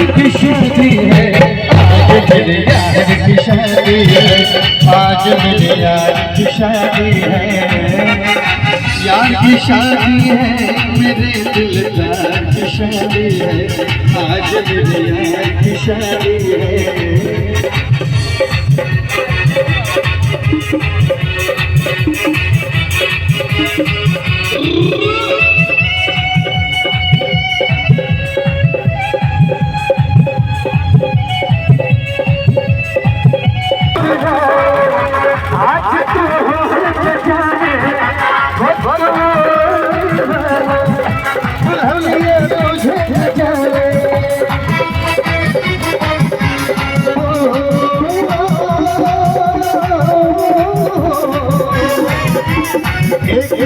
की शादी है, आज मेरे यार की शादी है, आज मेरे यार की शादी है, यार की शादी है, मेरे दिलदार की शादी है, आज मेरे यार की शादी है।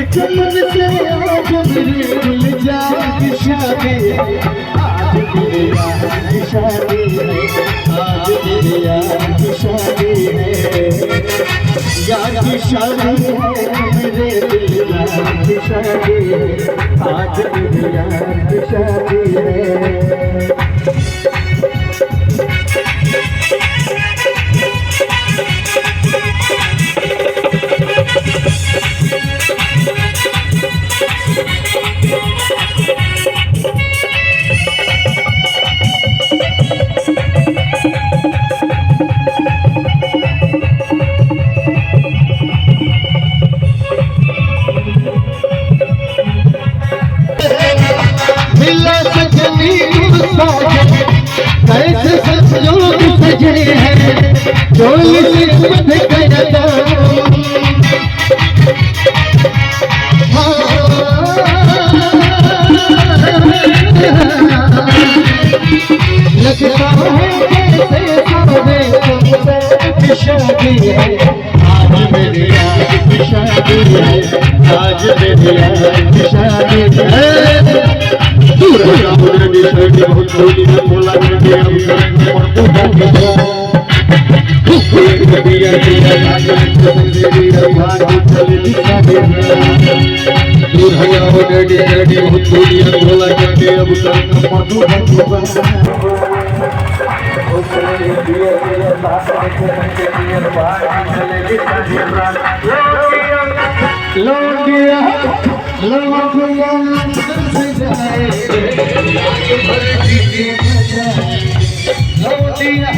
चमन से आज मेरे दिलदार की शादी है, आज मेरे यार की शादी है, आज मेरे यार की शादी है, यार की शादी है, मेरे दिलदार की शादी है, आज मेरे यार की शादी है। कैसे संयोग सजे हैं चोली किस्मत करता लगता है जैसे सावे की शादी है, आज मेरे यार की शादी है, आज मेरे यार की शादी है। दूर राहुल शर्टी बहुत थोड़ी न बोला करके हम करेंगे मर्दों का कबिया तेरा लाजन तेरी रवान चले दिखा दे। दूर राहुल शर्टी बहुत थोड़ी न बोला करके अब करेंगे मर्दों का लोगिया लोगिया लोगिया